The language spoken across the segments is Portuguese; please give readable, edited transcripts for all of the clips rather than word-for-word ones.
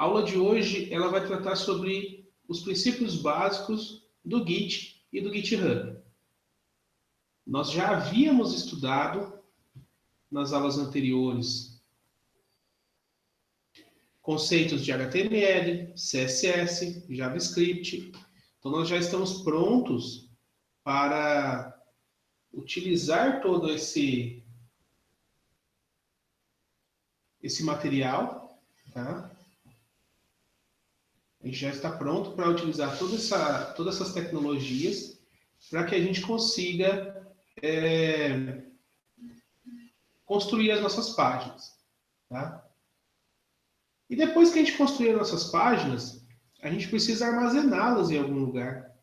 A aula de hoje ela vai tratar sobre os princípios básicos do Git e do GitHub. Nós já havíamos estudado nas aulas anteriores conceitos de HTML, CSS, JavaScript. Então nós já estamos prontos para utilizar todo esse material, tá? A gente já está pronto para utilizar todas essas tecnologias para que a gente consiga construir as nossas páginas, tá? E depois que a gente construir as nossas páginas, a gente precisa armazená-las em algum lugar.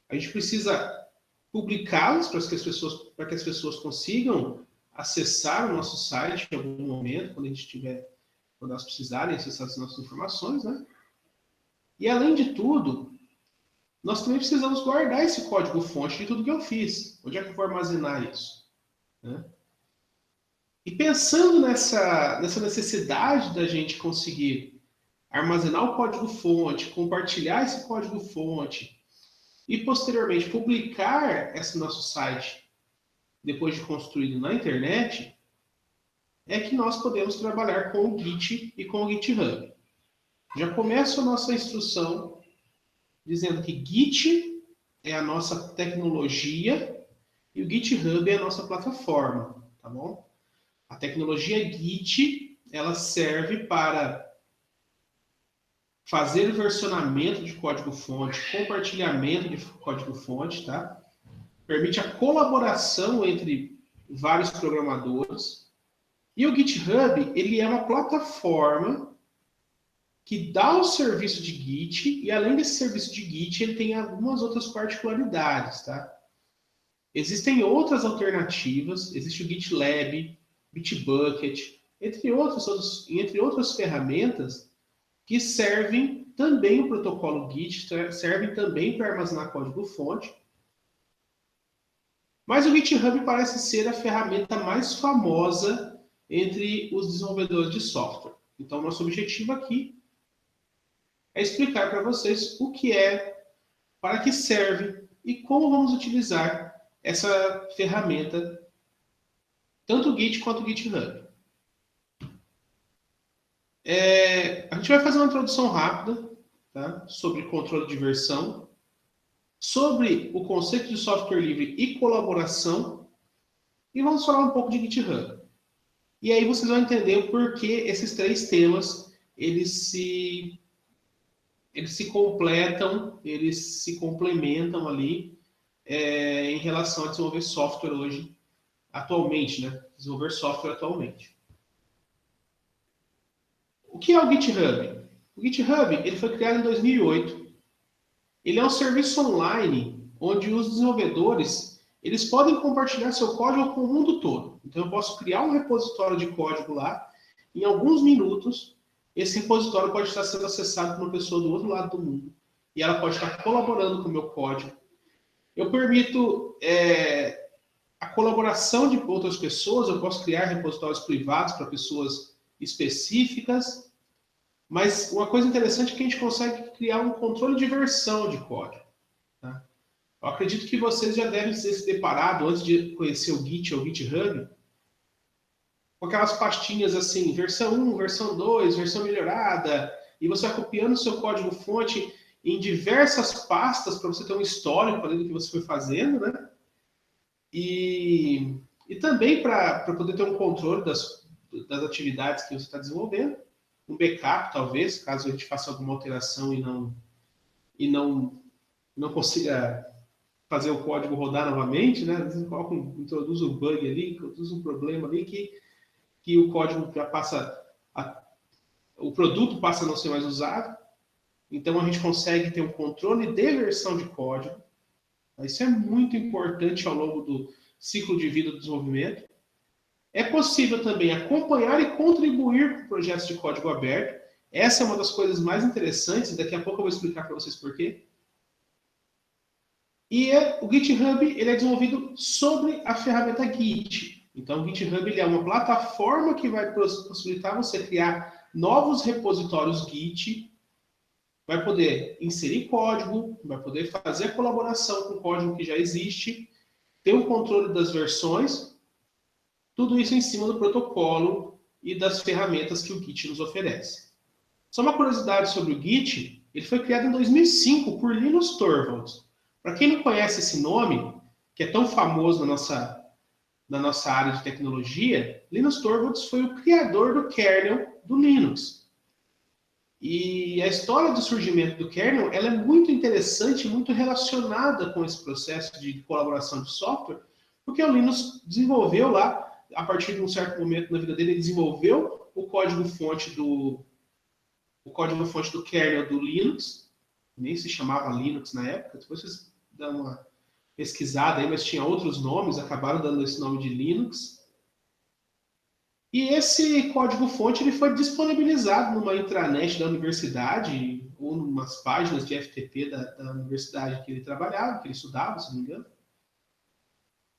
A gente precisa publicá-las para que as pessoas consigam acessar o nosso site em algum momento, quando elas precisarem acessar as nossas informações, né? E além de tudo, nós também precisamos guardar esse código-fonte de tudo que eu fiz. Onde é que eu vou armazenar isso? Né? E pensando nessa necessidade da gente conseguir armazenar o código-fonte, compartilhar esse código-fonte e, posteriormente, publicar esse nosso site depois de construído na internet, é que nós podemos trabalhar com o Git e com o GitHub. Já começa a nossa instrução dizendo que Git é a nossa tecnologia e o GitHub é a nossa plataforma, tá bom? A tecnologia Git, ela serve para fazer versionamento de código-fonte, compartilhamento de código-fonte, tá? Permite a colaboração entre vários programadores. E o GitHub, ele é uma plataforma que dá o serviço de Git, e além desse serviço de Git, ele tem algumas outras particularidades, tá? Existem outras alternativas, existe o GitLab, Bitbucket, entre outras ferramentas que servem também o protocolo Git, servem também para armazenar código-fonte. Mas o GitHub parece ser a ferramenta mais famosa entre os desenvolvedores de software. Então, nosso objetivo aqui é explicar para vocês o que é, para que serve e como vamos utilizar essa ferramenta, tanto o Git quanto o GitHub. A gente vai fazer uma introdução rápida, tá, sobre controle de versão, sobre o conceito de software livre e colaboração, e vamos falar um pouco de GitHub. E aí vocês vão entender o porquê esses três temas eles se completam, eles se complementam ali em relação a desenvolver software hoje, atualmente, né? Desenvolver software atualmente. O que é o GitHub? O GitHub ele foi criado em 2008. Ele é um serviço online onde os desenvolvedores eles podem compartilhar seu código com o mundo todo. Então eu posso criar um repositório de código lá, em alguns minutos, esse repositório pode estar sendo acessado por uma pessoa do outro lado do mundo. E ela pode estar colaborando com o meu código. Eu permito a colaboração de outras pessoas, eu posso criar repositórios privados para pessoas específicas. Mas uma coisa interessante é que a gente consegue criar um controle de versão de código. Tá? Eu acredito que vocês já devem ter se deparado, antes de conhecer o Git ou o GitHub, com aquelas pastinhas assim, versão 1, versão 2, versão melhorada, e você vai copiando o seu código-fonte em diversas pastas para você ter um histórico do que você foi fazendo, né? E também para poder ter um controle das atividades que você está desenvolvendo, um backup, talvez, caso a gente faça alguma alteração e não consiga fazer o código rodar novamente, né? Às vezes introduz um bug ali, introduz um problema ali que o código já passa, o produto passa a não ser mais usado. Então a gente consegue ter um controle de versão de código. Isso é muito importante ao longo do ciclo de vida do desenvolvimento. É possível também acompanhar e contribuir com projetos de código aberto. Essa é uma das coisas mais interessantes, daqui a pouco eu vou explicar para vocês por quê. E o GitHub ele é desenvolvido sobre a ferramenta Git. Então, o GitHub ele é uma plataforma que vai possibilitar você criar novos repositórios Git, vai poder inserir código, vai poder fazer a colaboração com o código que já existe, ter o controle das versões, tudo isso em cima do protocolo e das ferramentas que o Git nos oferece. Só uma curiosidade sobre o Git, ele foi criado em 2005 por Linus Torvalds. Para quem não conhece esse nome, que é tão famoso na nossa área de tecnologia, Linus Torvalds foi o criador do kernel do Linux. E a história do surgimento do kernel ela é muito interessante, muito relacionada com esse processo de colaboração de software, porque o Linus desenvolveu lá, a partir de um certo momento na vida dele, ele desenvolveu o código-fonte do kernel do Linux, nem se chamava Linux na época, depois vocês dão uma pesquisada aí, mas tinha outros nomes, acabaram dando esse nome de Linux. E esse código-fonte ele foi disponibilizado numa intranet da universidade, ou em umas páginas de FTP da universidade que ele trabalhava, que ele estudava, se não me engano.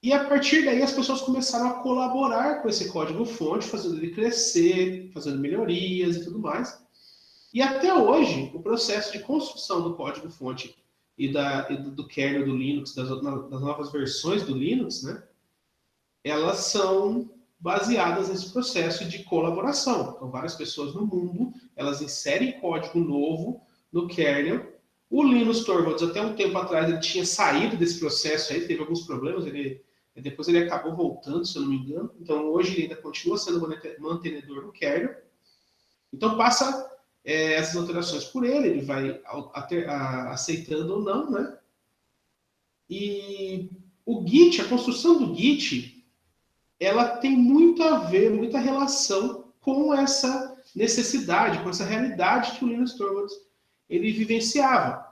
E a partir daí as pessoas começaram a colaborar com esse código-fonte, fazendo ele crescer, fazendo melhorias e tudo mais. E até hoje, o processo de construção do código-fonte e do kernel do Linux, das novas versões do Linux, né, elas são baseadas nesse processo de colaboração. Então, várias pessoas no mundo, elas inserem código novo no kernel. O Linus Torvalds, até um tempo atrás, ele tinha saído desse processo aí, teve alguns problemas, depois ele acabou voltando, se eu não me engano. Então, hoje ele ainda continua sendo mantenedor do kernel. Então, passa essas alterações por ele vai aceitando ou não, né? E o Git, a construção do Git, ela tem muito a ver, muita relação com essa necessidade, com essa realidade que o Linus Torvalds ele vivenciava.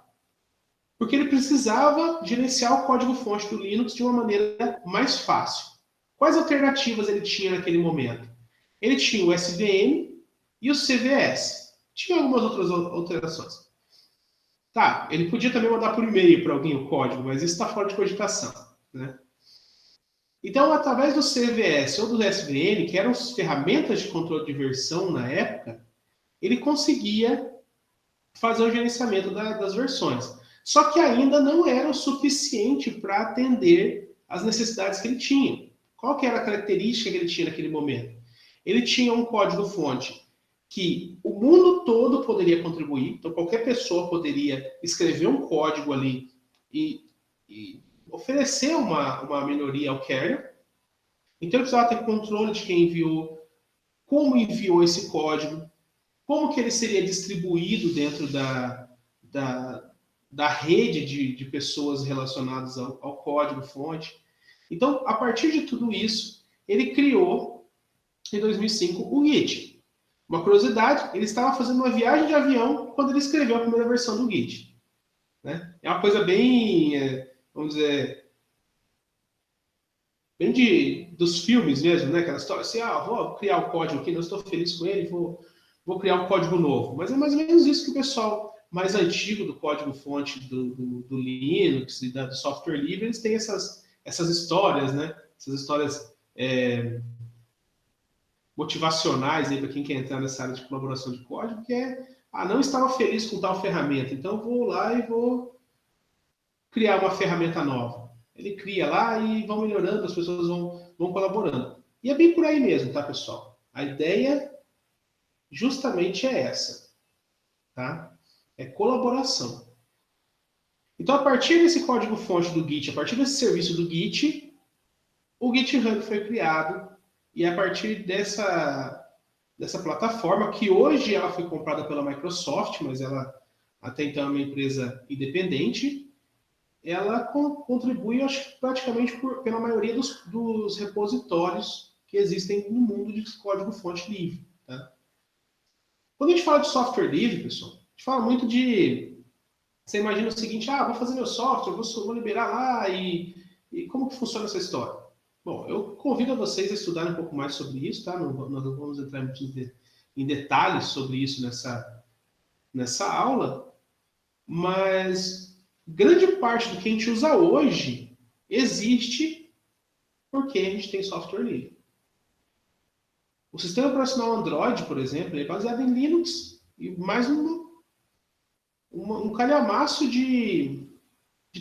Porque ele precisava gerenciar o código-fonte do Linux de uma maneira mais fácil. Quais alternativas ele tinha naquele momento? Ele tinha o SVN e o CVS. Tinha algumas outras alterações. Tá, ele podia também mandar por e-mail para alguém o código, mas isso está fora de cogitação, né? Então, através do CVS ou do SVN, que eram as ferramentas de controle de versão na época, ele conseguia fazer o gerenciamento das versões. Só que ainda não era o suficiente para atender às necessidades que ele tinha. Qual que era a característica que ele tinha naquele momento? Ele tinha um código-fonte que o mundo todo poderia contribuir, então qualquer pessoa poderia escrever um código ali e oferecer uma melhoria ao kernel. Então ele precisava ter controle de quem enviou, como enviou esse código, como que ele seria distribuído dentro da rede de pessoas relacionadas ao código-fonte. Então, a partir de tudo isso, ele criou, em 2005, o Git. Uma curiosidade, ele estava fazendo uma viagem de avião quando ele escreveu a primeira versão do Git. Né? É uma coisa bem, vamos dizer, bem dos filmes mesmo, né? Aquela história assim, vou criar o código aqui, não estou feliz com ele, vou criar um código novo. Mas é mais ou menos isso que o pessoal mais antigo do código-fonte do Linux e do software livre, eles têm essas histórias, né? Essas histórias motivacionais para quem quer entrar nessa área de colaboração de código, que não estava feliz com tal ferramenta, então vou lá e vou criar uma ferramenta nova. Ele cria lá e vão melhorando, as pessoas vão colaborando. E é bem por aí mesmo, tá, pessoal? A ideia justamente é essa, tá? É colaboração. Então, a partir desse código-fonte do Git, a partir desse serviço do Git, o GitHub foi criado e a partir dessa plataforma, que hoje ela foi comprada pela Microsoft, mas ela até então é uma empresa independente, ela contribui, acho que praticamente pela maioria dos repositórios que existem no mundo de código-fonte livre. Tá? Quando a gente fala de software livre, pessoal, a gente fala muito de... Você imagina o seguinte, vou fazer meu software, vou liberar lá e como que funciona essa história? Bom, eu convido a vocês a estudarem um pouco mais sobre isso, tá? Nós não vamos entrar em detalhes sobre isso nessa aula, mas grande parte do que a gente usa hoje existe porque a gente tem software livre. O sistema operacional Android, por exemplo, é baseado em Linux e mais um calhamaço de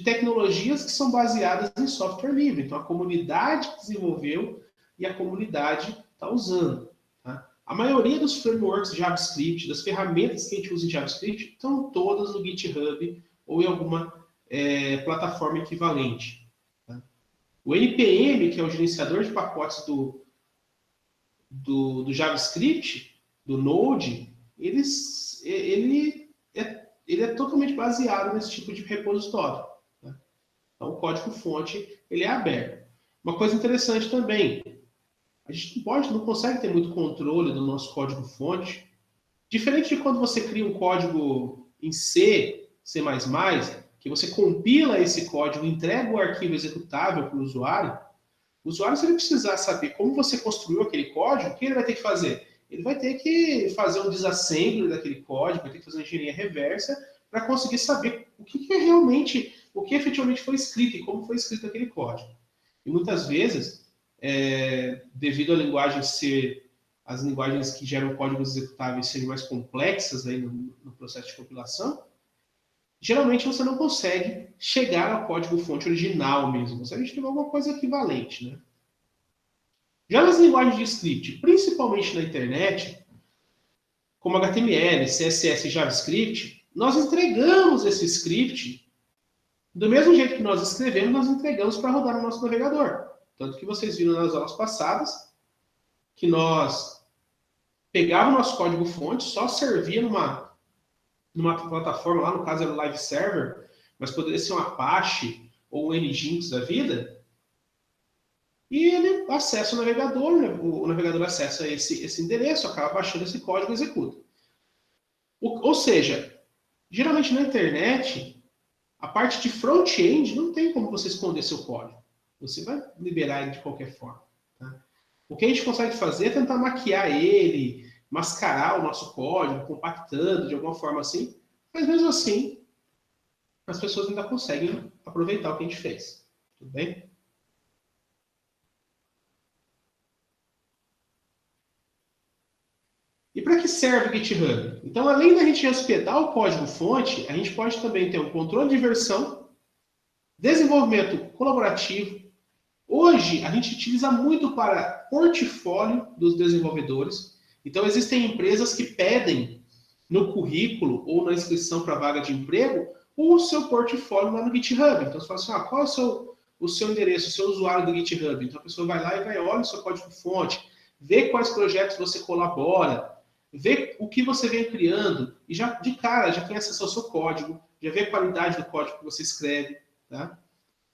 tecnologias que são baseadas em software livre. Então, a comunidade desenvolveu e a comunidade está usando. Tá? A maioria dos frameworks de JavaScript, das ferramentas que a gente usa em JavaScript, estão todas no GitHub ou em alguma plataforma equivalente. Tá? O NPM, que é o gerenciador de pacotes do JavaScript, do Node, ele é totalmente baseado nesse tipo de repositório. Né? Então, o código-fonte ele é aberto. Uma coisa interessante também, a gente não consegue ter muito controle do nosso código-fonte. Diferente de quando você cria um código em C, C++, que você compila esse código, entrega o arquivo executável para o usuário, se ele precisar saber como você construiu aquele código, o que ele vai ter que fazer? Ele vai ter que fazer um disassembly daquele código, vai ter que fazer uma engenharia reversa para conseguir saber o que efetivamente foi escrito e como foi escrito aquele código. E muitas vezes, devido à linguagem ser, as linguagens que geram códigos executáveis serem mais complexas aí no processo de compilação, geralmente você não consegue chegar ao código-fonte original mesmo. Você consegue ter alguma coisa equivalente, né? Já nas linguagens de script, principalmente na internet, como HTML, CSS e JavaScript, nós entregamos esse script do mesmo jeito que nós escrevemos, nós entregamos para rodar no nosso navegador. Tanto que vocês viram nas aulas passadas que nós pegávamos o nosso código-fonte, só servia numa plataforma, lá no caso era o Live Server, mas poderia ser um Apache ou um Nginx da vida, e ele acessa o navegador, né? O navegador acessa esse endereço, acaba baixando esse código e executa. Ou seja, geralmente na internet, a parte de front-end não tem como você esconder seu código. Você vai liberar ele de qualquer forma. Tá? O que a gente consegue fazer é tentar maquiar ele, mascarar o nosso código, compactando de alguma forma assim, mas mesmo assim, as pessoas ainda conseguem aproveitar o que a gente fez. Tudo bem? E para que serve o GitHub? Então, além da gente hospedar o código-fonte, a gente pode também ter um controle de versão, desenvolvimento colaborativo. Hoje, a gente utiliza muito para portfólio dos desenvolvedores. Então, existem empresas que pedem no currículo ou na inscrição para vaga de emprego o seu portfólio lá no GitHub. Então, você fala assim, qual é o seu endereço, o seu usuário do GitHub? Então, a pessoa vai lá e olha o seu código-fonte, vê quais projetos você colabora, vê o que você vem criando e já de cara já tem acesso ao seu código, já vê a qualidade do código que você escreve, tá?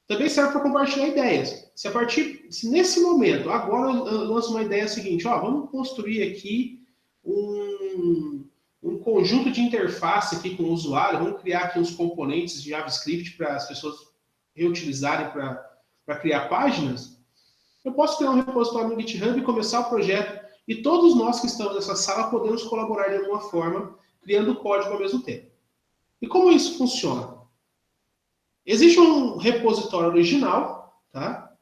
Também serve para compartilhar ideias. Se nesse momento, agora eu lanço uma ideia seguinte, vamos construir aqui um conjunto de interface aqui com o usuário, vamos criar aqui uns componentes de JavaScript para as pessoas reutilizarem para criar páginas. Eu posso criar um repositório no GitHub e começar o projeto. E todos nós que estamos nessa sala podemos colaborar de alguma forma, criando código ao mesmo tempo. E como isso funciona? Existe um repositório original, tá?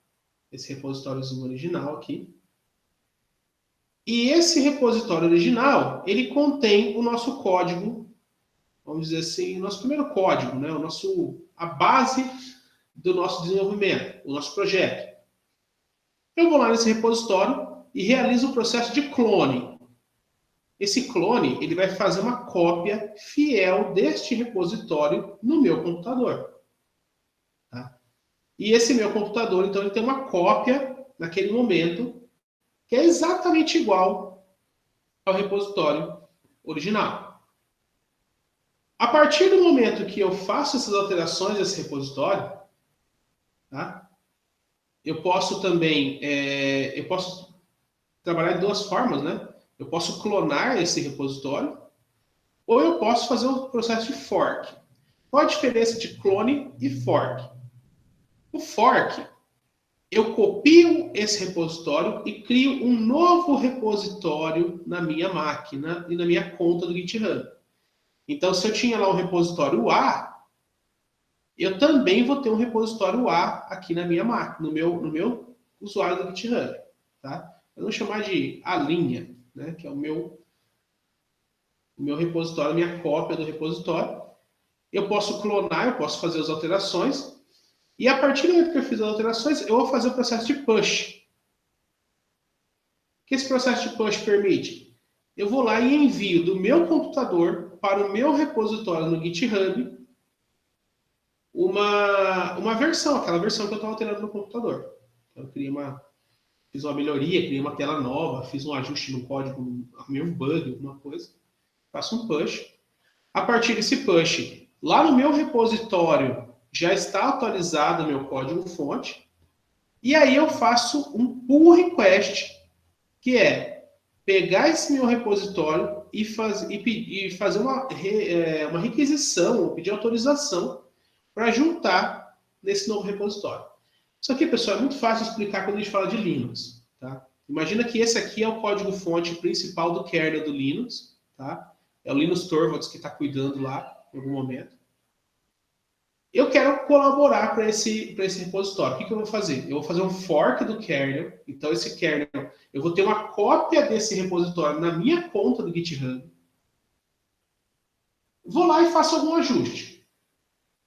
Esse repozitóriozinho original aqui. E esse repositório original, ele contém o nosso código, vamos dizer assim, o nosso primeiro código, né? A base do nosso desenvolvimento, o nosso projeto. Eu vou lá nesse repositório e realizo o processo de clone. Esse clone, ele vai fazer uma cópia fiel deste repositório no meu computador. Tá? E esse meu computador, então, ele tem uma cópia, naquele momento, que é exatamente igual ao repositório original. A partir do momento que eu faço essas alterações nesse repositório, tá? Eu posso também, trabalhar de duas formas, né? Eu posso clonar esse repositório, ou eu posso fazer um processo de fork. Qual a diferença de clone e fork? O fork, eu copio esse repositório e crio um novo repositório na minha máquina e na minha conta do GitHub. Então, se eu tinha lá um repositório A, eu também vou ter um repositório A aqui na minha máquina, no meu usuário do GitHub. Tá? vamos chamar de a linha, né? Que é o meu repositório, a minha cópia do repositório. Eu posso clonar, eu posso fazer as alterações, e a partir do momento que eu fiz as alterações, eu vou fazer o processo de push. O que esse processo de push permite? Eu vou lá e envio do meu computador para o meu repositório no GitHub uma versão, aquela versão que eu estava alterando no computador. Então, eu fiz uma melhoria, criei uma tela nova, fiz um ajuste no código, arrumei um bug, alguma coisa. Faço um push. A partir desse push, lá no meu repositório já está atualizado o meu código-fonte. E aí eu faço um pull request, que é pegar esse meu repositório e fazer uma requisição, ou pedir autorização para juntar nesse novo repositório. Isso aqui, pessoal, é muito fácil de explicar quando a gente fala de Linux. Tá? Imagina que esse aqui é o código-fonte principal do kernel do Linux. Tá? É o Linus Torvalds que está cuidando lá em algum momento. Eu quero colaborar para esse repositório. O que eu vou fazer? Eu vou fazer um fork do kernel. Então, esse kernel, eu vou ter uma cópia desse repositório na minha conta do GitHub. Vou lá e faço algum ajuste.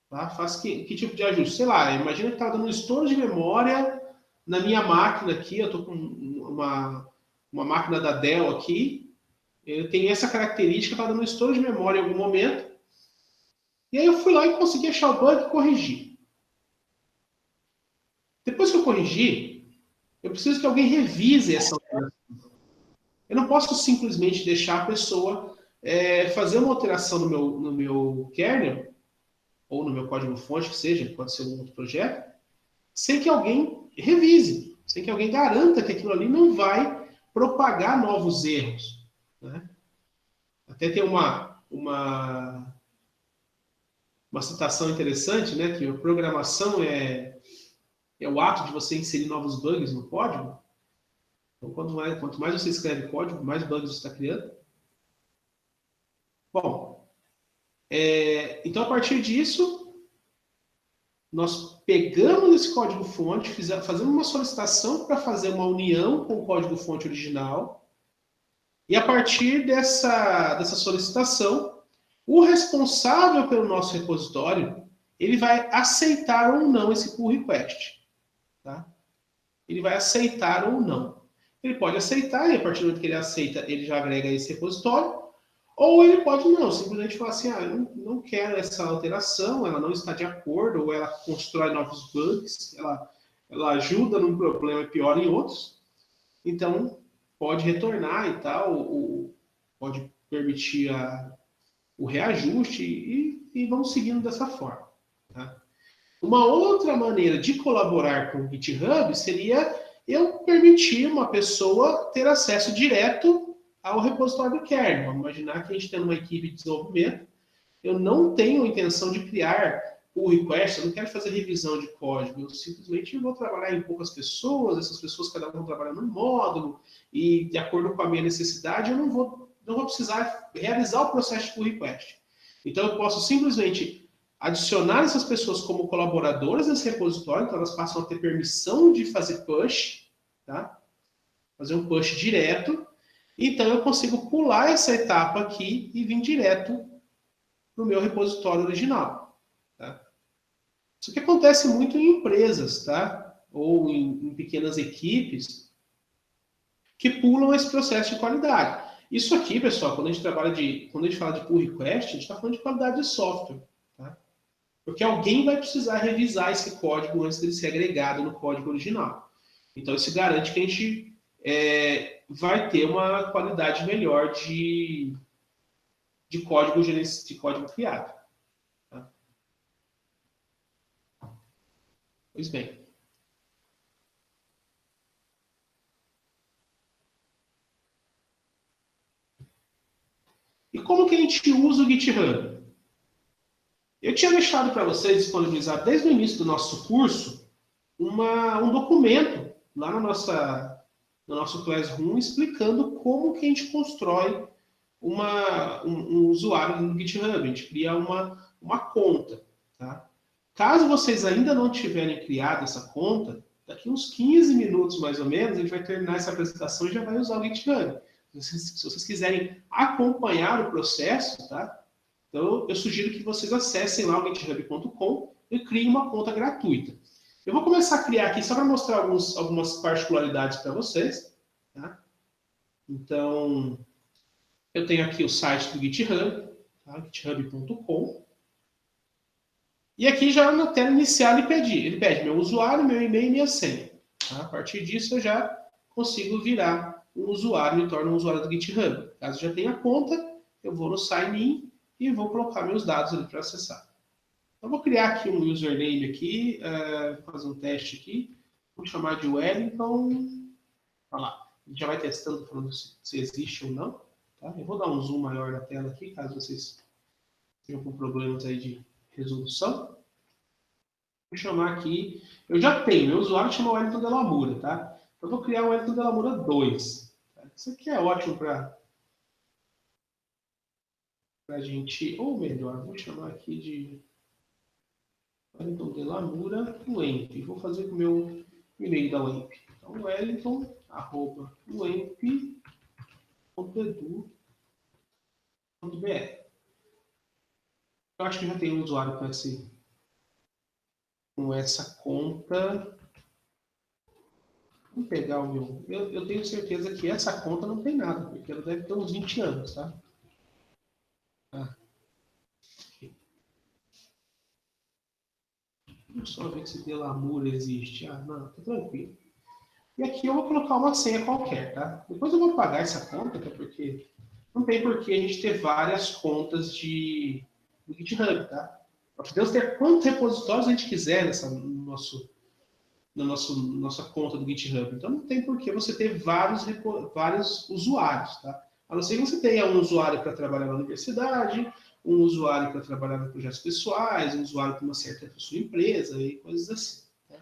Tá? Faço que tipo de ajuste? Sei lá, imagina que está dando um estouro de memória na minha máquina aqui. Eu estou com uma máquina da Dell aqui. Eu tenho essa característica, está dando um estouro de memória em algum momento. E aí eu fui lá e consegui achar o bug e corrigir. Depois que eu corrigir, eu preciso que alguém revise essa alteração. Eu não posso simplesmente deixar a pessoa fazer uma alteração no meu kernel, ou no meu código-fonte, que seja, pode ser um outro projeto, sem que alguém revise, sem que alguém garanta que aquilo ali não vai propagar novos erros. Né? Até tem uma citação interessante, né, que a programação é o ato de você inserir novos bugs no código. Então, quanto mais você escreve código, mais bugs você está criando. Bom, então a partir disso, nós pegamos esse código-fonte, fazemos uma solicitação para fazer uma união com o código-fonte original, e a partir dessa solicitação, o responsável pelo nosso repositório, ele vai aceitar ou não esse pull request. Tá? Ele vai aceitar ou não. Ele pode aceitar, e a partir do momento que ele aceita, ele já agrega esse repositório, ou ele pode não, simplesmente falar assim, eu não quero essa alteração, ela não está de acordo, ou ela constrói novos bugs, ela ajuda num problema e piora em outros, então pode retornar e tal, ou pode permitir o reajuste e vamos seguindo dessa forma. Tá? Uma outra maneira de colaborar com o GitHub seria eu permitir uma pessoa ter acesso direto ao repositório do kernel. Vamos imaginar que a gente tem uma equipe de desenvolvimento, eu não tenho intenção de criar pull request, eu não quero fazer revisão de código, eu simplesmente vou trabalhar em poucas pessoas, essas pessoas cada um vão trabalhar num módulo, e de acordo com a minha necessidade, eu não vou precisar realizar o processo de pull request. Então, eu posso simplesmente adicionar essas pessoas como colaboradoras desse repositório, então elas passam a ter permissão de fazer push, tá? Fazer um push direto. Então, eu consigo pular essa etapa aqui e vir direto para o meu repositório original. Tá? Isso que acontece muito em empresas, tá? Ou em pequenas equipes que pulam esse processo de qualidade. Isso aqui, pessoal, quando a gente fala de pull request, a gente está falando de qualidade de software. Tá? Porque alguém vai precisar revisar esse código antes dele ser agregado no código original. Então, isso garante que a gente vai ter uma qualidade melhor de código criado. Tá? Pois bem. E como que a gente usa o GitHub? Eu tinha deixado para vocês disponibilizar desde o início do nosso curso um documento lá no nosso Classroom explicando como que a gente constrói um usuário no GitHub. A gente cria uma conta. Tá? Caso vocês ainda não tiverem criado essa conta, daqui uns 15 minutos mais ou menos, a gente vai terminar essa apresentação e já vai usar o GitHub. Se vocês quiserem acompanhar o processo, tá? Então eu sugiro que vocês acessem lá o github.com e criem uma conta gratuita. Eu vou começar a criar aqui só para mostrar algumas particularidades para vocês. Tá? Então, eu tenho aqui o site do GitHub, tá? github.com. E aqui já na tela inicial ele pede meu usuário, meu e-mail e minha senha. Tá? A partir disso eu já consigo virar um usuário, me torno um usuário do GitHub. Caso eu já tenha conta, eu vou no Sign In e vou colocar meus dados ali para acessar. Eu vou criar aqui um username aqui, vou fazer um teste aqui. Vou chamar de Wellington. Olha lá, a gente já vai testando, falando se existe ou não. Tá? Eu vou dar um zoom maior na tela aqui, caso vocês tenham com problemas aí de resolução. Vou chamar aqui, eu já tenho, meu usuário chama Wellington Delamura, tá? Eu vou criar o Wellington Delamura 2. Tá? Isso aqui é ótimo para a gente, ou melhor, vou chamar aqui de Wellington Delamura WEMP. Vou fazer com o meu e-mail da WEMP. Então, wellington@wemp.edu.br. Eu acho que já tem um usuário com essa conta. Vou pegar o meu. Eu tenho certeza que essa conta não tem nada, porque ela deve ter uns 20 anos, tá? Vamos só ver se Delamura existe. Ah, não, tá tranquilo. E aqui eu vou colocar uma senha qualquer, tá? Depois eu vou apagar essa conta, até porque não tem por que a gente ter várias contas do GitHub, tá? Nós podemos ter quantos repositórios a gente quiser nossa conta do GitHub. Então não tem por que você ter vários usuários, tá? A não ser que você tenha um usuário para trabalhar na universidade, um usuário para trabalhar em projetos pessoais, um usuário para uma certa sua empresa e coisas assim. Tá?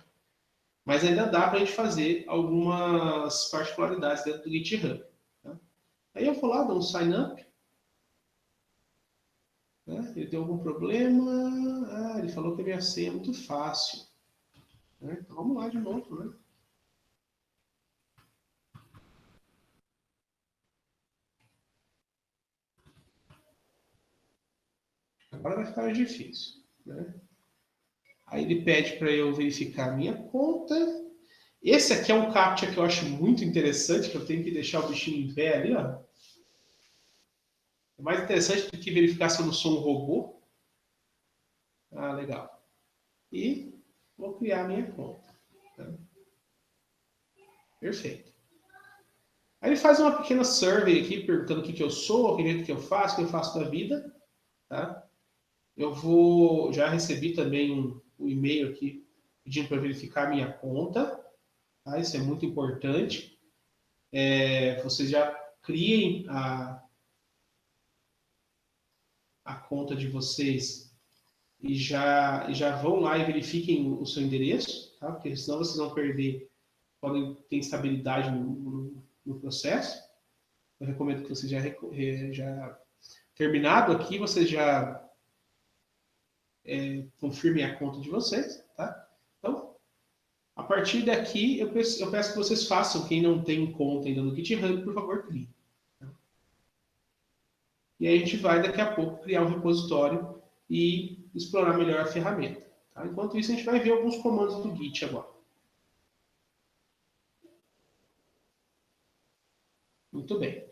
Mas ainda dá para a gente fazer algumas particularidades dentro do GitHub. Tá? Aí eu vou lá, dou um sign up. Né? Ele deu algum problema. Ah, ele falou que a minha senha é muito fácil. Né? Então vamos lá de novo. Né? Agora vai ficar mais difícil. Né? Aí ele pede para eu verificar a minha conta. Esse aqui é um CAPTCHA que eu acho muito interessante, que eu tenho que deixar o bichinho em pé ali. Ó. É mais interessante do que verificar se eu não sou um robô. Ah, legal. E vou criar a minha conta. Tá? Perfeito. Aí ele faz uma pequena survey aqui, perguntando o que eu sou, o que eu faço, o que eu faço da vida. Tá? Eu já recebi também um e-mail aqui pedindo para verificar a minha conta. Tá? Isso é muito importante. Vocês já criem a conta de vocês e já vão lá e verifiquem o seu endereço, tá? Porque senão vocês vão perder, podem ter instabilidade no processo. Eu recomendo que vocês já terminado aqui, vocês já confirmem a conta de vocês, tá? Então, a partir daqui, eu peço que vocês façam, quem não tem conta ainda no GitHub, por favor, crie. Tá? E aí a gente vai, daqui a pouco, criar um repositório e explorar melhor a ferramenta. Tá? Enquanto isso, a gente vai ver alguns comandos do Git agora. Muito bem.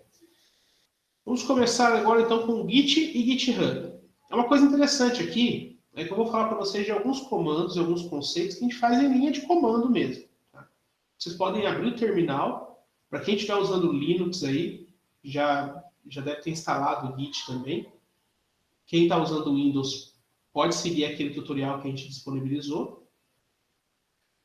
Vamos começar agora, então, com Git e GitHub. É uma coisa interessante aqui, é que eu vou falar para vocês de alguns comandos, de alguns conceitos que a gente faz em linha de comando mesmo. Tá? Vocês podem abrir o terminal. Para quem estiver usando Linux aí, já deve ter instalado o Git também. Quem está usando Windows pode seguir aquele tutorial que a gente disponibilizou.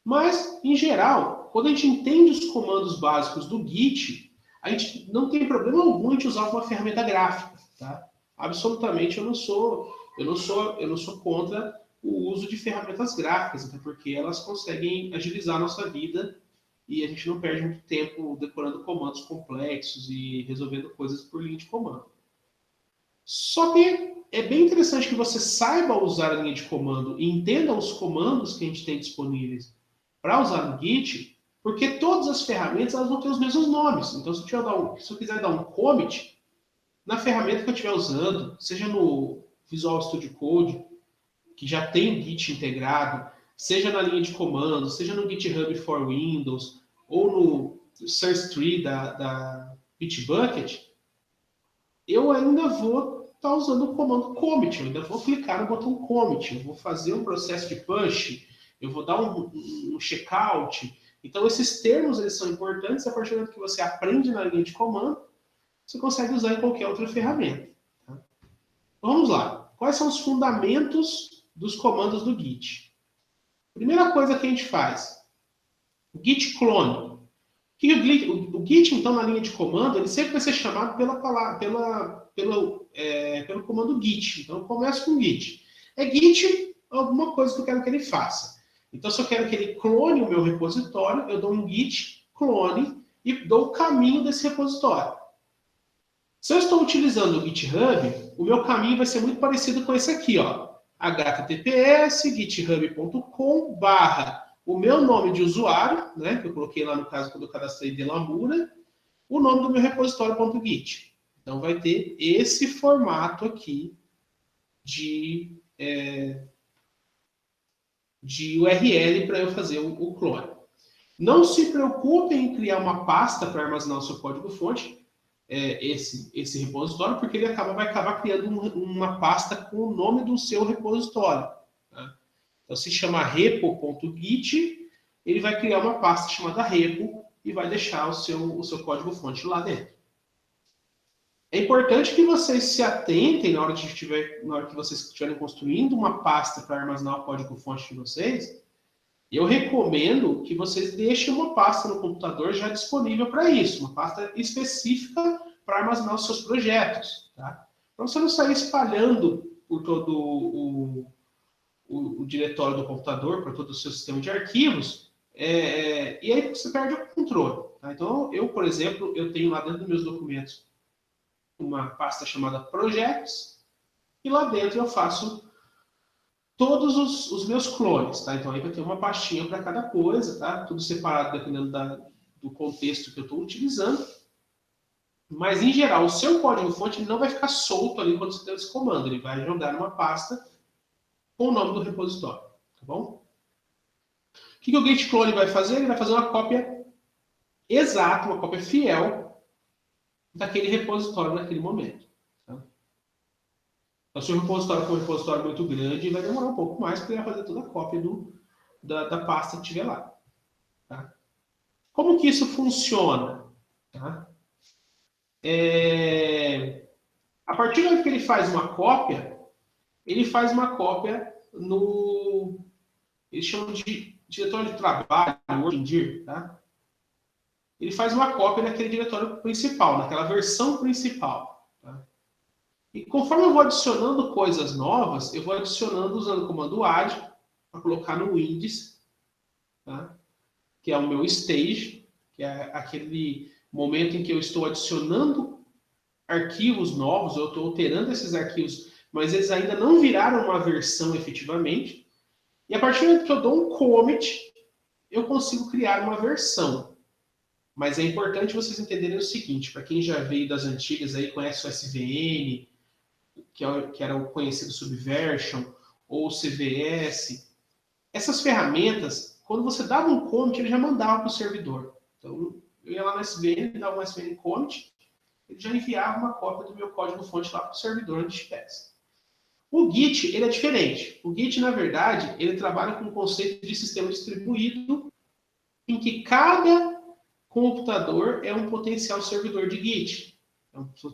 Mas, em geral, quando a gente entende os comandos básicos do Git, a gente não tem problema algum de usar uma ferramenta gráfica. Tá? Absolutamente, eu não sou contra o uso de ferramentas gráficas, até porque elas conseguem agilizar a nossa vida e a gente não perde muito tempo decorando comandos complexos e resolvendo coisas por linha de comando. Só que é bem interessante que você saiba usar a linha de comando e entenda os comandos que a gente tem disponíveis para usar no Git, porque todas as ferramentas elas vão ter os mesmos nomes. Então, se eu quiser dar um commit, na ferramenta que eu estiver usando, seja no Visual Studio Code, que já tem o Git integrado, seja na linha de comando, seja no GitHub for Windows, ou no Source Tree da Bitbucket, eu ainda vou estar usando o comando commit, eu ainda vou clicar no botão commit, eu vou fazer um processo de push, eu vou dar um checkout. Então, esses termos eles são importantes, a partir do momento que você aprende na linha de comando, você consegue usar em qualquer outra ferramenta. Tá? Vamos lá. Quais são os fundamentos dos comandos do Git? Primeira coisa que a gente faz, o Git clone. O Git, então, na linha de comando, ele sempre vai ser chamado pelo comando Git. Então, eu começo com Git. É Git alguma coisa que eu quero que ele faça. Então, se eu quero que ele clone o meu repositório, eu dou um Git clone e dou o caminho desse repositório. Se eu estou utilizando o GitHub, o meu caminho vai ser muito parecido com esse aqui, ó. https://github.com/ o meu nome de usuário, né, que eu coloquei lá no caso quando eu cadastrei Delamura, o nome do meu repositório.git. Então vai ter esse formato aqui de URL para eu fazer o clone. Não se preocupem em criar uma pasta para armazenar o seu código-fonte, esse repositório, porque ele vai acabar criando uma pasta com o nome do seu repositório. Tá? Então, se chama repo.git, ele vai criar uma pasta chamada repo e vai deixar o seu código-fonte lá dentro. É importante que vocês se atentem na hora que vocês estiverem construindo uma pasta para armazenar o código-fonte de vocês. Eu recomendo que vocês deixem uma pasta no computador já disponível para isso, uma pasta específica para armazenar os seus projetos, tá? Para você não sair espalhando por todo o diretório do computador, para todo o seu sistema de arquivos, e aí você perde o controle. Tá? Então, eu, por exemplo, eu tenho lá dentro dos meus documentos uma pasta chamada Projects, e lá dentro eu faço todos os meus clones, tá? Então aí vai ter uma pastinha para cada coisa, tá? Tudo separado dependendo do contexto que eu estou utilizando. Mas, em geral, o seu código-fonte não vai ficar solto ali quando você der esse comando. Ele vai jogar numa pasta com o nome do repositório, tá bom? O que o Git clone vai fazer? Ele vai fazer uma cópia exata, uma cópia fiel daquele repositório naquele momento. Então, se o repositório for um repositório muito grande, vai demorar um pouco mais, porque ele vai fazer toda a cópia da pasta que tiver lá. Tá? Como que isso funciona? Tá? A partir do momento que ele faz uma cópia no... Eles chamam de diretório de trabalho, working, tá? Ele faz uma cópia naquele diretório principal, naquela versão principal. Tá? E conforme eu vou adicionando coisas novas, eu vou adicionando usando o comando add para colocar no índice, tá? Que é o meu stage, que é aquele momento em que eu estou adicionando arquivos novos, eu estou alterando esses arquivos, mas eles ainda não viraram uma versão efetivamente. E a partir do momento que eu dou um commit, eu consigo criar uma versão. Mas é importante vocês entenderem o seguinte, para quem já veio das antigas aí, conhece o SVN, que era o conhecido Subversion, ou o CVS. Essas ferramentas, quando você dava um commit, ele já mandava para o servidor. Então, eu ia lá no SVN, dava um SVN commit, ele já enviava uma cópia do meu código-fonte lá para o servidor onde estivesse. O Git, ele é diferente. O Git, na verdade, ele trabalha com o conceito de sistema distribuído, em que cada computador é um potencial servidor de Git.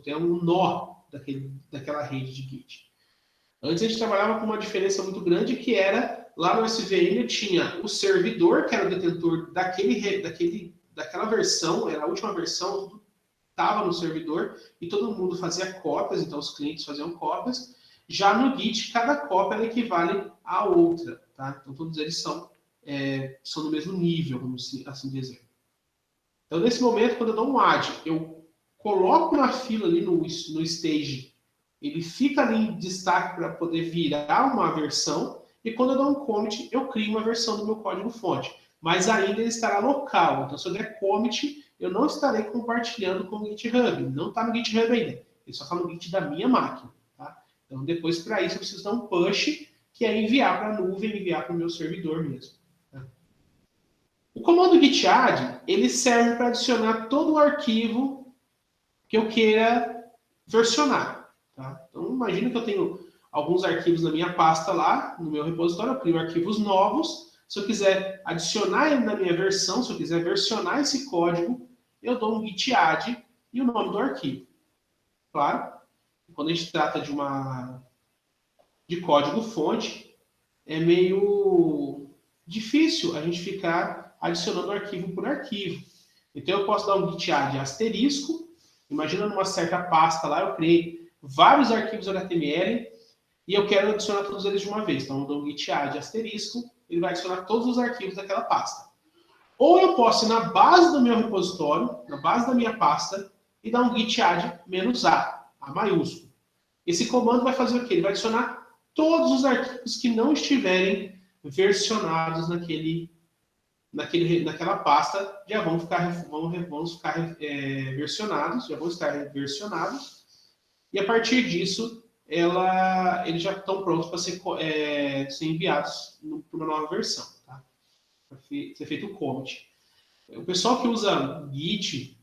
É um nó daquela rede de Git. Antes a gente trabalhava com uma diferença muito grande, que era, lá no SVN tinha o servidor, que era o detentor daquela versão, era a última versão, tudo estava no servidor, e todo mundo fazia cópias, então os clientes faziam cópias. Já no Git, cada cópia equivale à outra, tá? Então todos eles são do mesmo nível, vamos assim dizer. Então nesse momento, quando eu dou um add, eu coloco na fila ali no stage, ele fica ali em destaque para poder virar uma versão, e quando eu dou um commit, eu crio uma versão do meu código-fonte. mas ainda ele estará local. Então, se eu der commit, eu não estarei compartilhando com o GitHub. Não está no GitHub ainda. Ele só está no Git da minha máquina. Tá? Então, depois, para isso, eu preciso dar um push, que é enviar para a nuvem, enviar para o meu servidor mesmo. Tá? O comando git add, ele serve para adicionar todo o arquivo que eu queira versionar. Tá? Então, imagina que eu tenho alguns arquivos na minha pasta lá, no meu repositório, eu crio arquivos novos. Se eu quiser adicionar ele na minha versão, se eu quiser versionar esse código, eu dou um git add e o nome do arquivo. Claro, quando a gente trata de código-fonte, é meio difícil a gente ficar adicionando arquivo por arquivo. Então, eu posso dar um git add asterisco. Imagina numa certa pasta lá, eu criei vários arquivos HTML e eu quero adicionar todos eles de uma vez. Então, eu dou um git add asterisco, ele vai adicionar todos os arquivos daquela pasta. Ou eu posso ir na base do meu repositório, na base da minha pasta, e dar um git add -a maiúsculo. Esse comando vai fazer o quê? Ele vai adicionar todos os arquivos que não estiverem versionados naquela pasta, já vão ficar versionados, já vão estar versionados, e a partir disso, eles já estão prontos para ser enviados para uma nova versão, tá? Para ser feito o commit. O pessoal que usa Git,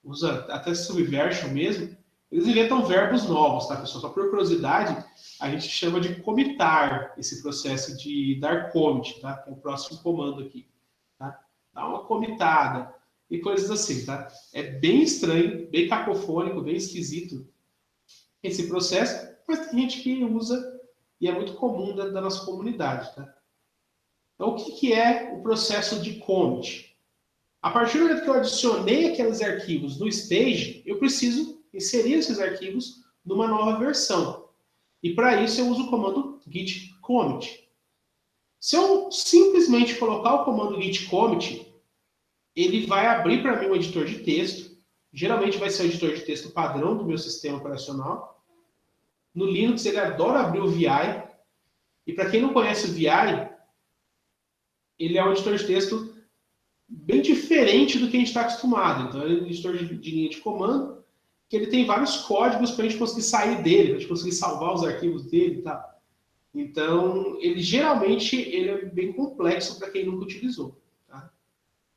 usa até Subversion mesmo, eles inventam verbos novos, tá, pessoal? Só por curiosidade, a gente chama de commitar esse processo de dar commit, tá? Que é o próximo comando aqui, tá? Dá uma commitada e coisas assim, tá? É bem estranho, bem cacofônico, bem esquisito esse processo, mas tem gente que usa e é muito comum dentro da nossa comunidade, tá? Então, o que é o processo de commit? A partir do momento que eu adicionei aqueles arquivos no stage, eu preciso inserir esses arquivos numa nova versão. E para isso eu uso o comando git commit. Se eu simplesmente colocar o comando git commit, ele vai abrir para mim um editor de texto. Geralmente vai ser o editor de texto padrão do meu sistema operacional. No Linux ele adora abrir o VI. E para quem não conhece o VI, ele é um editor de texto bem diferente do que a gente está acostumado. Então, ele é um editor de linha de comando, que ele tem vários códigos para a gente conseguir sair dele, para a gente conseguir salvar os arquivos dele e tal. Então, ele é bem complexo para quem nunca utilizou. Tá?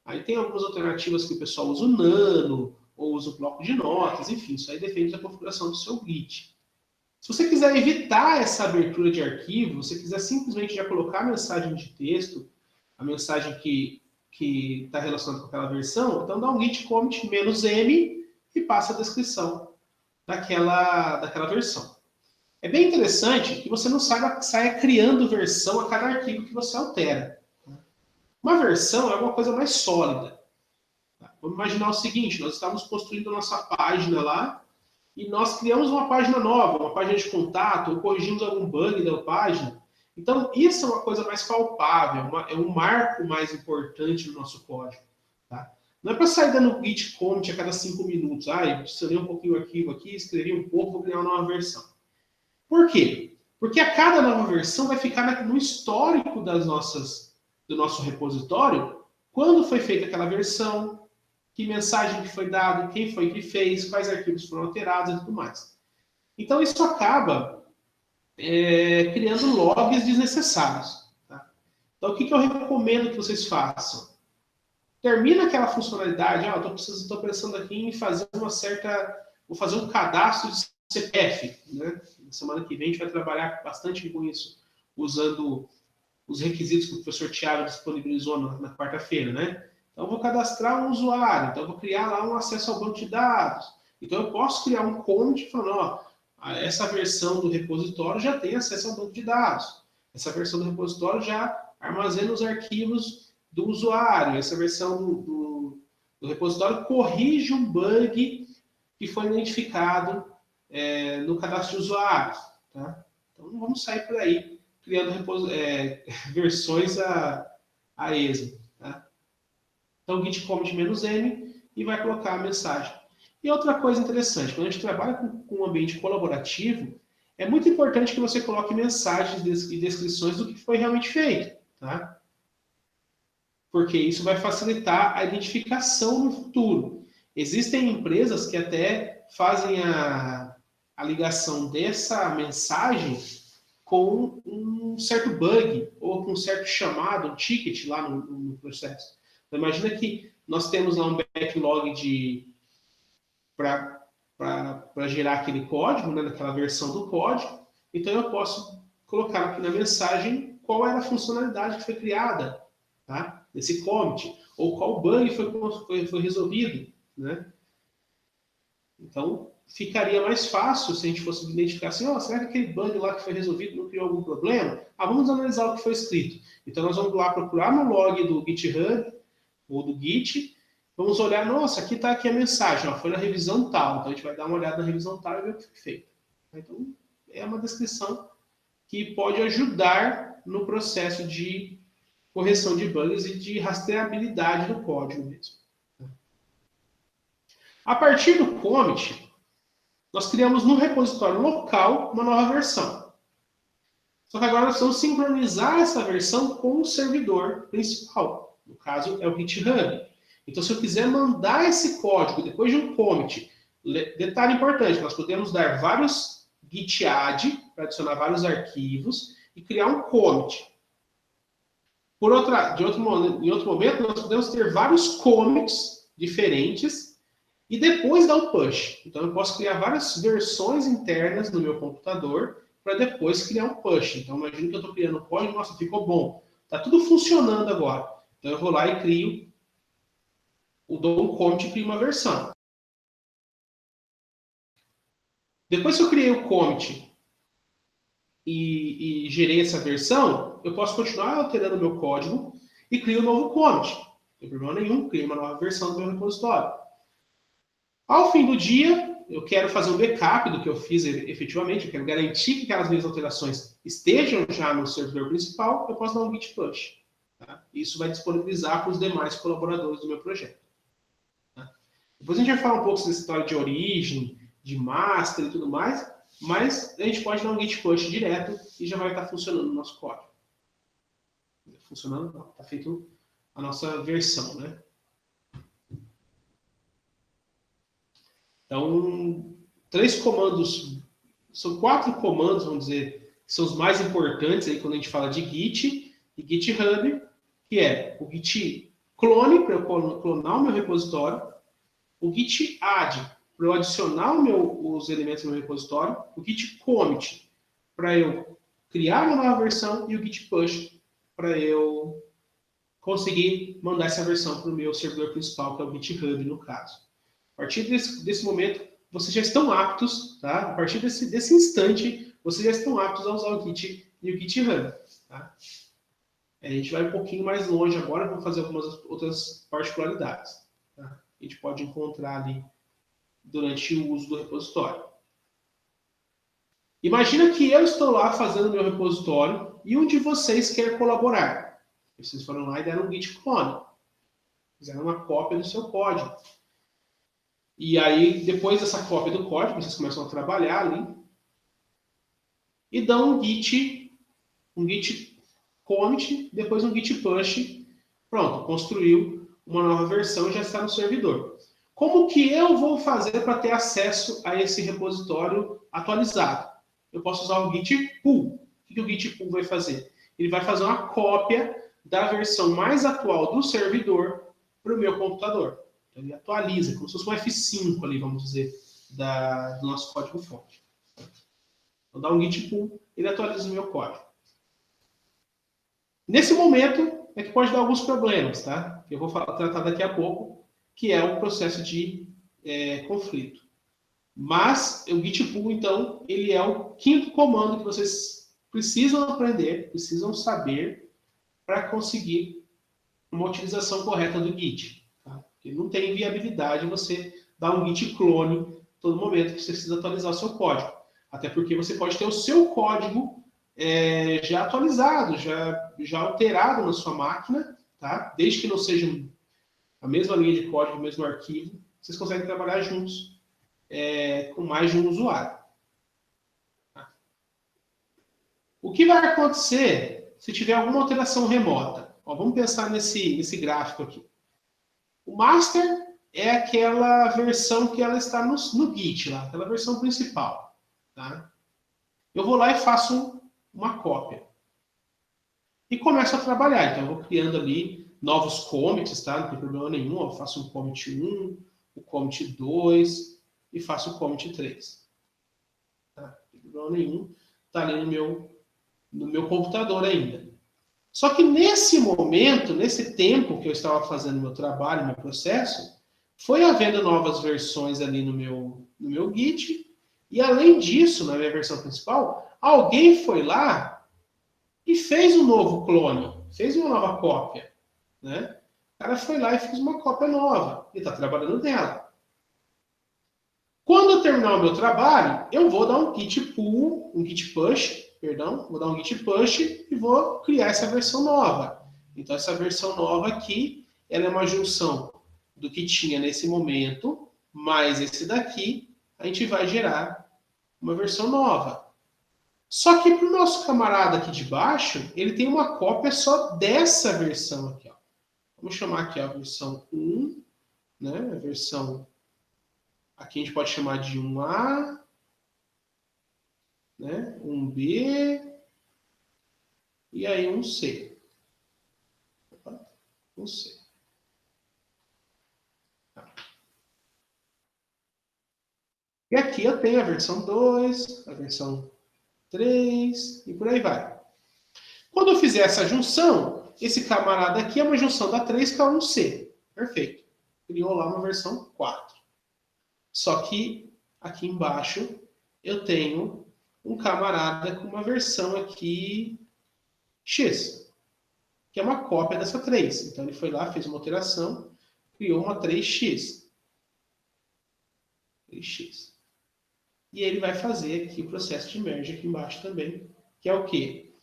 Aí tem algumas alternativas que o pessoal usa o Nano, ou usa o bloco de notas, enfim, isso aí depende da configuração do seu Git. Se você quiser evitar essa abertura de arquivo, se você quiser simplesmente já colocar a mensagem de texto, a mensagem que está relacionada com aquela versão, então dá um git commit -m e passa a descrição daquela versão. É bem interessante que você não saia criando versão a cada arquivo que você altera. Uma versão é uma coisa mais sólida. Vamos imaginar o seguinte, nós estávamos construindo a nossa página lá, e nós criamos uma página nova, uma página de contato, ou corrigimos algum bug da página. Então, isso é uma coisa mais palpável, é um marco mais importante no nosso código. Tá? Não é para sair dando git commit a cada 5 minutos. Eu adicionei um pouquinho o arquivo aqui, escrevi um pouco, vou criar uma nova versão. Por quê? Porque a cada nova versão vai ficar no histórico do nosso repositório quando foi feita aquela versão, que mensagem que foi dada, quem foi que fez, quais arquivos foram alterados e tudo mais. Então, isso acaba criando logs desnecessários. Tá? Então, o que eu recomendo que vocês façam? Termina aquela funcionalidade, estou pensando aqui em fazer vou fazer um cadastro de CPF. Né? Na semana que vem a gente vai trabalhar bastante com isso, usando os requisitos que o professor Thiago disponibilizou na quarta-feira, né? Então, eu vou cadastrar um usuário, então eu vou criar lá um acesso ao banco de dados. Então, eu posso criar um commit falando, essa versão do repositório já tem acesso ao banco de dados. Essa versão do repositório já armazena os arquivos do usuário. Essa versão do repositório corrige um bug que foi identificado no cadastro de usuários. Tá? Então, não vamos sair por aí criando versões a esmo. Tá? Então, git commit -m e vai colocar a mensagem. E outra coisa interessante, quando a gente trabalha com um ambiente colaborativo, é muito importante que você coloque mensagens e descrições do que foi realmente feito. Tá? porque isso vai facilitar a identificação no futuro. Existem empresas que até fazem a ligação dessa mensagem com um certo bug ou com um certo chamado, um ticket lá no processo. Então, imagina que nós temos lá um backlog para gerar aquele código, né, naquela versão do código. Então, eu posso colocar aqui na mensagem qual era a funcionalidade que foi criada, tá, nesse commit, ou qual bug foi resolvido, né? Então, ficaria mais fácil se a gente fosse identificar assim, oh, será que aquele bug lá que foi resolvido não criou algum problema? Vamos analisar o que foi escrito. Então, nós vamos lá procurar no log do GitHub ou do Git, vamos olhar, nossa, aqui está aqui a mensagem, ó, foi na revisão tal. Então, a gente vai dar uma olhada na revisão tal e ver o que foi feito. Então, é uma descrição que pode ajudar no processo de correção de bugs e de rastreabilidade do código mesmo. A partir do commit, nós criamos no repositório local uma nova versão. Só que agora nós precisamos sincronizar essa versão com o servidor principal. No caso, é o GitHub. Então, se eu quiser mandar esse código depois de um commit, detalhe importante, nós podemos dar vários git add, para adicionar vários arquivos, e criar um commit. Em outro momento, nós podemos ter vários commits diferentes, e depois dar o push. Então, eu posso criar várias versões internas no meu computador para depois criar um push. Então, imagina que eu estou criando um código, nossa, ficou bom. Está tudo funcionando agora. Então, eu vou lá e dou um commit e crio uma versão. Depois que eu criei o commit e gerei essa versão, eu posso continuar alterando o meu código e crio um novo commit. Não tem problema nenhum, crio uma nova versão do meu repositório. Ao fim do dia, eu quero fazer um backup do que eu fiz efetivamente, eu quero garantir que aquelas minhas alterações estejam já no servidor principal, eu posso dar um git push. Tá? Isso vai disponibilizar para os demais colaboradores do meu projeto. Tá? Depois a gente vai falar um pouco dessa história de origem, de master e tudo mais, mas a gente pode dar um git push direto e já vai estar funcionando o nosso código. Funcionando, está feito a nossa versão, né? Então, são 4 comandos, vamos dizer, que são os mais importantes aí quando a gente fala de Git e GitHub, que é o Git clone, para eu clonar o meu repositório, o Git add, para eu adicionar os elementos no meu repositório, o Git commit, para eu criar uma nova versão, e o Git push, para eu conseguir mandar essa versão para o meu servidor principal, que é o GitHub, no caso. A partir desse momento, vocês já estão aptos, tá? A partir desse instante, vocês já estão aptos a usar o Git e o GitHub, tá? A gente vai um pouquinho mais longe agora, vamos fazer algumas outras particularidades, tá? A gente pode encontrar ali durante o uso do repositório. Imagina que eu estou lá fazendo meu repositório e um de vocês quer colaborar. Vocês foram lá e deram um git clone. Fizeram uma cópia do seu código. E aí, depois dessa cópia do código, vocês começam a trabalhar ali e dão um git commit, depois um git push. Pronto, construiu uma nova versão e já está no servidor. Como que eu vou fazer para ter acesso a esse repositório atualizado? Eu posso usar o git pull. O que o git pull vai fazer? Ele vai fazer uma cópia da versão mais atual do servidor para o meu computador. Então, ele atualiza, como se fosse um F5 ali, vamos dizer, do nosso código-fonte. Então, dá um git pull, ele atualiza o meu código. Nesse momento, é que pode dar alguns problemas, tá? Que eu vou tratar daqui a pouco, que é o processo de conflito. Mas, o git pull, então, ele é o 5º comando que vocês precisam aprender, precisam saber, para conseguir uma utilização correta do Git. Porque não tem viabilidade você dar um git clone todo momento que você precisa atualizar o seu código. Até porque você pode ter o seu código já atualizado, já alterado na sua máquina, tá? Desde que não seja a mesma linha de código, o mesmo arquivo, vocês conseguem trabalhar juntos com mais de um usuário. Tá? O que vai acontecer se tiver alguma alteração remota? Ó, vamos pensar nesse gráfico aqui. O master é aquela versão que ela está no Git, lá, aquela versão principal. Tá? Eu vou lá e faço uma cópia. E começo a trabalhar. Então, eu vou criando ali novos commits, tá? Não tem problema nenhum. Eu faço um commit 1, o commit 2 e faço o commit 3. Tá? Não tem problema nenhum. Está ali no meu computador ainda. Só que nesse momento, nesse tempo que eu estava fazendo meu trabalho, meu processo, foi havendo novas versões ali no meu Git. E além disso, na minha versão principal, alguém foi lá e fez um novo clone, fez uma nova cópia. Né? O cara foi lá e fez uma cópia nova. Ele está trabalhando nela. Quando eu terminar o meu trabalho, eu vou dar um git pull, um git push, perdão, vou dar um git push e vou criar essa versão nova. Então, essa versão nova aqui, ela é uma junção do que tinha nesse momento, mais esse daqui, a gente vai gerar uma versão nova. Só que para o nosso camarada aqui de baixo, ele tem uma cópia só dessa versão aqui. Ó. Vamos chamar aqui a versão 1, né? A versão... Aqui a gente pode chamar de 1A, né? 1B e aí 1C. 1C. E aqui eu tenho a versão 2, a versão 3 e por aí vai. Quando eu fizer essa junção, esse camarada aqui é uma junção da 3 com a 1C. Perfeito. Criou lá uma versão 4. Só que aqui embaixo eu tenho um camarada com uma versão aqui X, que é uma cópia dessa 3. Então ele foi lá, fez uma alteração, criou uma 3x. 3x. E ele vai fazer aqui o processo de merge aqui embaixo também, que é o quê?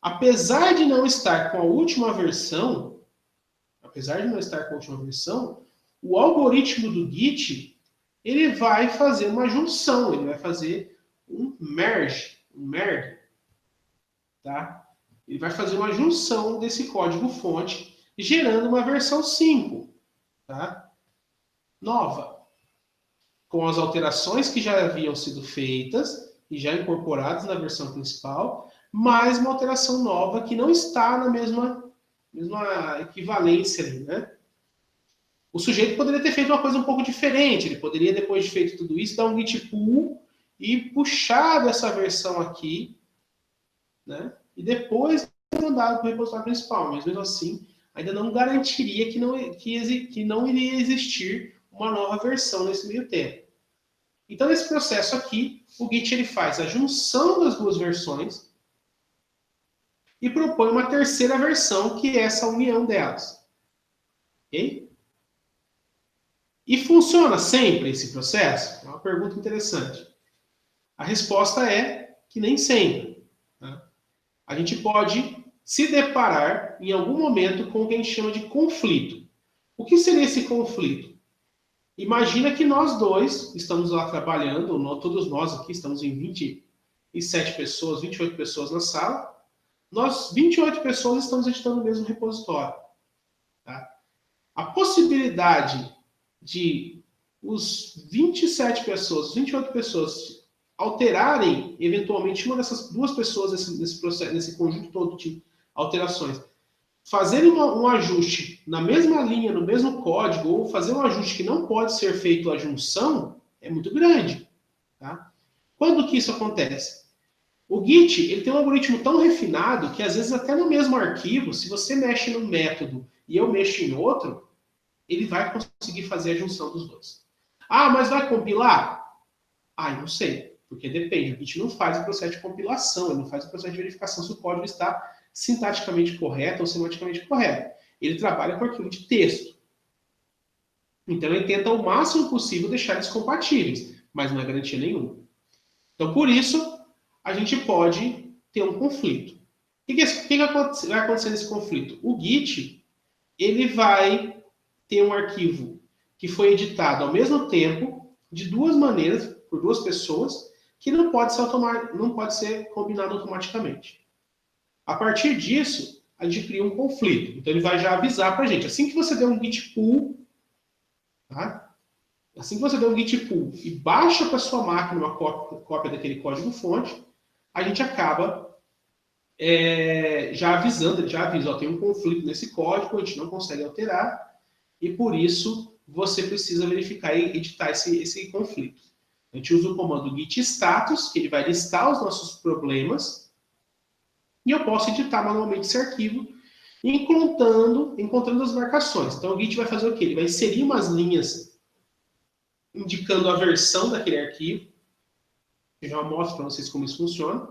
Apesar de não estar com a última versão, o algoritmo do Git, ele vai fazer uma junção, ele vai fazer um merge, tá? Ele vai fazer uma junção desse código-fonte, gerando uma versão 5, tá? Nova, com as alterações que já haviam sido feitas e já incorporadas na versão principal, mais uma alteração nova que não está na mesma equivalência ali, né? O sujeito poderia ter feito uma coisa um pouco diferente. Ele poderia, depois de feito tudo isso, dar um git pull e puxar dessa versão aqui, né? E depois mandado para o repositório principal. Mas mesmo assim, ainda não garantiria que não iria existir uma nova versão nesse meio tempo. Então, nesse processo aqui, o Git ele faz a junção das duas versões e propõe uma terceira versão, que é essa união delas. Ok? E funciona sempre esse processo? É uma pergunta interessante. A resposta é que nem sempre. Tá? A gente pode se deparar em algum momento com o que a gente chama de conflito. O que seria esse conflito? Imagina que nós dois estamos lá trabalhando, todos nós aqui estamos em 27 pessoas, 28 pessoas na sala. Nós, 28 pessoas, estamos editando o mesmo repositório. Tá? A possibilidade de os 27 pessoas, 28 pessoas alterarem, eventualmente, uma dessas duas pessoas nesse processo, nesse conjunto todo de alterações, fazerem um ajuste na mesma linha, no mesmo código, ou fazer um ajuste que não pode ser feito a junção, é muito grande. Tá? Quando que isso acontece? O Git ele tem um algoritmo tão refinado que, às vezes, até no mesmo arquivo, se você mexe num método e eu mexo em outro, ele vai conseguir fazer a junção dos dois. Ah, mas vai compilar? Ah, eu não sei, porque depende. O Git não faz o processo de compilação, ele não faz o processo de verificação se o código está sintaticamente correto ou semanticamente correto. Ele trabalha com arquivo de texto. Então, ele tenta o máximo possível deixar eles compatíveis, mas não é garantia nenhuma. Então, por isso, a gente pode ter um conflito. O que vai acontecer nesse conflito? O Git ele vai ter um arquivo que foi editado ao mesmo tempo, de duas maneiras, por duas pessoas, que não pode ser combinado automaticamente. A partir disso, a gente cria um conflito. Então ele vai já avisar para a gente. Assim que você der um git pull, tá? Assim que você der um git pull e baixa para sua máquina uma cópia daquele código-fonte, a gente acaba já avisando, ele já avisa, ó, tem um conflito nesse código, a gente não consegue alterar, e por isso você precisa verificar e editar esse conflito. A gente usa o comando git status, que ele vai listar os nossos problemas, e eu posso editar manualmente esse arquivo, encontrando as marcações. Então o Git vai fazer o quê? Ele vai inserir umas linhas indicando a versão daquele arquivo. Eu já mostro para vocês como isso funciona.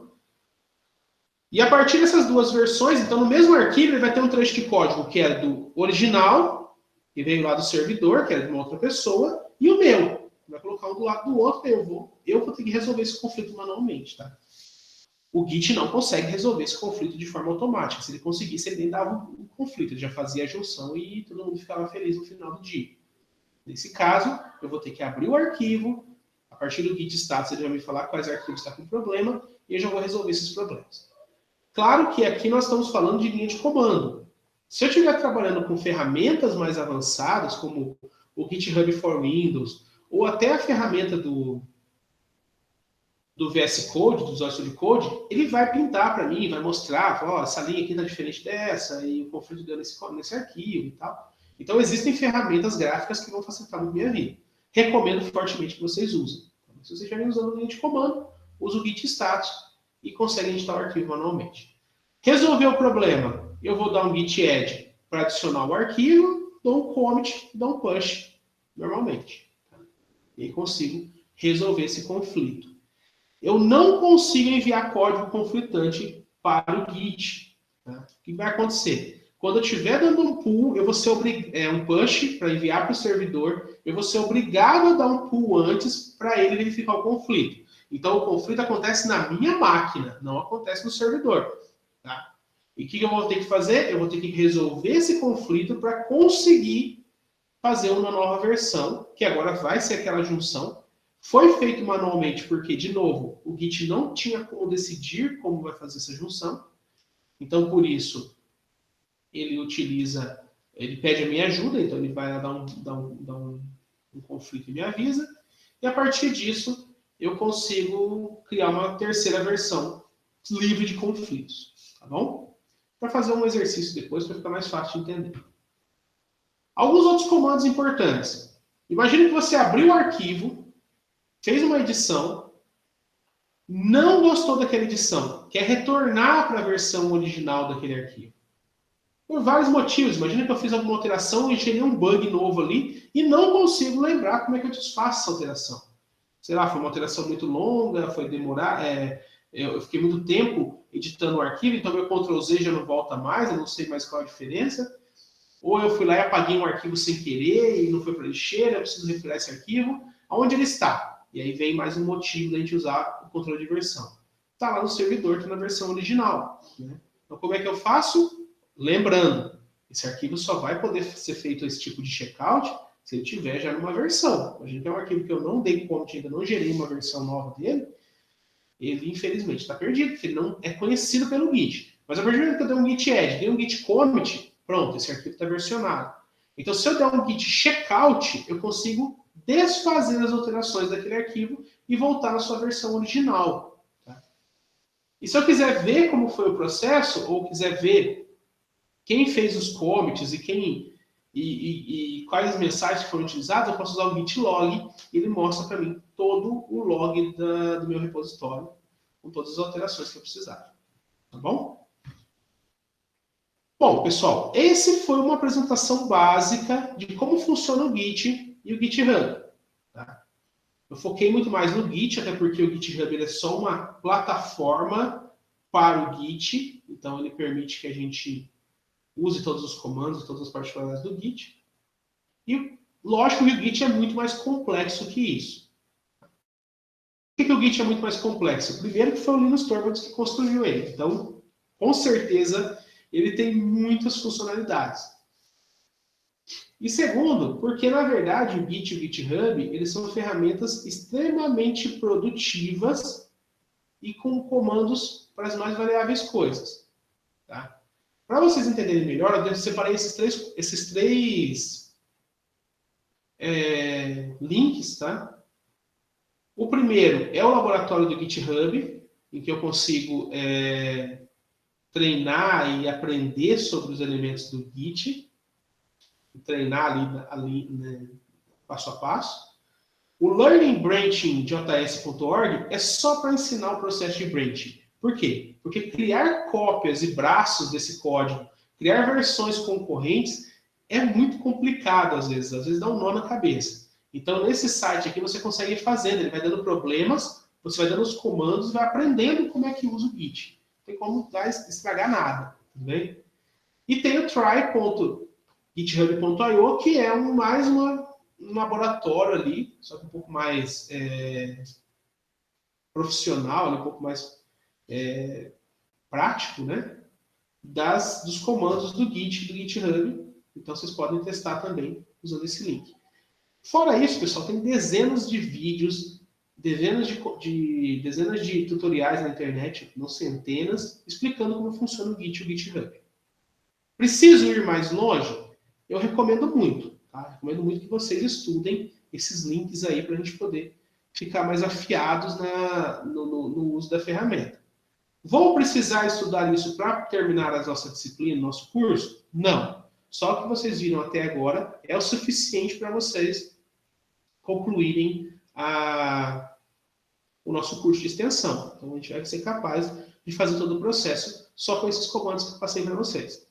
E a partir dessas duas versões, então no mesmo arquivo ele vai ter um trecho de código que é do original, que veio lá do servidor, que é de uma outra pessoa, e o meu. Vai colocar um do lado do outro, eu vou ter que resolver esse conflito manualmente, tá? O Git não consegue resolver esse conflito de forma automática. Se ele conseguisse, ele nem dava um conflito, ele já fazia a junção e todo mundo ficava feliz no final do dia. Nesse caso, eu vou ter que abrir o arquivo, a partir do git status ele vai me falar quais arquivos estão com problema, e eu já vou resolver esses problemas. Claro que aqui nós estamos falando de linha de comando. Se eu estiver trabalhando com ferramentas mais avançadas, como o GitHub for Windows, ou até a ferramenta do VS Code, do Visual Studio Code, ele vai pintar para mim, vai mostrar, ó, essa linha aqui está diferente dessa, e o conflito deu nesse arquivo e tal. Então, existem ferramentas gráficas que vão facilitar muito a minha vida. Recomendo fortemente que vocês usem. Se vocês estiverem usando linha de comando, use o git status e conseguem editar o arquivo manualmente. Resolveu o problema, eu vou dar um git add para adicionar o arquivo, dou um commit, dou um push, normalmente. E aí consigo resolver esse conflito. Eu não consigo enviar código conflitante para o Git. Tá? O que vai acontecer? Quando eu estiver dando um pull, eu vou ser um push para enviar para o servidor, eu vou ser obrigado a dar um pull antes para ele verificar o conflito. Então, o conflito acontece na minha máquina, não acontece no servidor. Tá? E o que eu vou ter que fazer? Eu vou ter que resolver esse conflito para conseguir fazer uma nova versão, que agora vai ser aquela junção. Foi feito manualmente porque, de novo, o Git não tinha como decidir como vai fazer essa junção. Então, por isso, ele pede a minha ajuda, então ele vai lá dar um conflito e me avisa. E a partir disso, eu consigo criar uma terceira versão livre de conflitos. Tá bom? Para fazer um exercício depois, para ficar mais fácil de entender. Alguns outros comandos importantes. Imagine que você abriu o arquivo, fez uma edição, não gostou daquela edição, quer retornar para a versão original daquele arquivo. Por vários motivos. Imagina que eu fiz alguma alteração e gerei um bug novo ali e não consigo lembrar como é que eu desfaço essa alteração. Sei lá, foi uma alteração muito longa, foi demorar, eu fiquei muito tempo editando o arquivo, então meu Ctrl+Z já não volta mais, eu não sei mais qual é a diferença. Ou eu fui lá e apaguei um arquivo sem querer e não foi para a lixeira, eu preciso recuperar esse arquivo. Aonde ele está? E aí vem mais um motivo da gente usar o controle de versão. Está lá no servidor, está na versão original. Né? Então, como é que eu faço? Lembrando, esse arquivo só vai poder ser feito esse tipo de checkout se ele tiver já numa versão. A gente tem um arquivo que eu não dei commit, ainda não gerei uma versão nova dele, ele infelizmente está perdido, porque ele não é conhecido pelo Git. Mas a partir do momento que eu der um git add, dei um git commit, pronto, esse arquivo está versionado. Então, se eu der um git checkout, eu consigo desfazer as alterações daquele arquivo e voltar na sua versão original. Tá? E se eu quiser ver como foi o processo, ou quiser ver quem fez os commits e quais mensagens foram utilizadas, eu posso usar o git log e ele mostra para mim todo o log do meu repositório, com todas as alterações que eu precisar. Tá bom? Bom, pessoal, esse foi uma apresentação básica de como funciona o Git e o GitHub. Tá? Eu foquei muito mais no Git, até porque o GitHub ele é só uma plataforma para o Git, então ele permite que a gente use todos os comandos, todas as particularidades do Git. E lógico que o Git é muito mais complexo que isso. Por que o Git é muito mais complexo? Primeiro que foi o Linus Torvalds que construiu ele, então com certeza ele tem muitas funcionalidades. E segundo, porque na verdade o Git e o GitHub eles são ferramentas extremamente produtivas e com comandos para as mais variáveis coisas. Tá? Para vocês entenderem melhor, eu separei esses três links, tá? O primeiro é o laboratório do GitHub, em que eu consigo treinar e aprender sobre os elementos do Git, treinar ali né, passo a passo. O learningbranching.js.org é só para ensinar o processo de branching. Por quê? Porque criar cópias e braços desse código, criar versões concorrentes, é muito complicado às vezes dá um nó na cabeça. Então, nesse site aqui, você consegue ir fazendo, ele vai dando problemas, você vai dando os comandos e vai aprendendo como é que usa o Git. Não tem como estragar nada, tudo bem? E tem o try.github.io, que é mais um laboratório ali, só que um pouco mais profissional, um pouco mais prático, né? Dos comandos do Git, do GitHub. Então, vocês podem testar também usando esse link. Fora isso, pessoal, tem dezenas de vídeos, dezenas de tutoriais na internet, não centenas, explicando como funciona o Git e o GitHub. Preciso ir mais longe? Eu recomendo muito. Tá? Recomendo muito que vocês estudem esses links aí para a gente poder ficar mais afiados no uso da ferramenta. Vão precisar estudar isso para terminar a nossa disciplina, nosso curso? Não. Só o que vocês viram até agora é o suficiente para vocês concluírem o nosso curso de extensão. Então, a gente vai ser capaz de fazer todo o processo só com esses comandos que eu passei para vocês.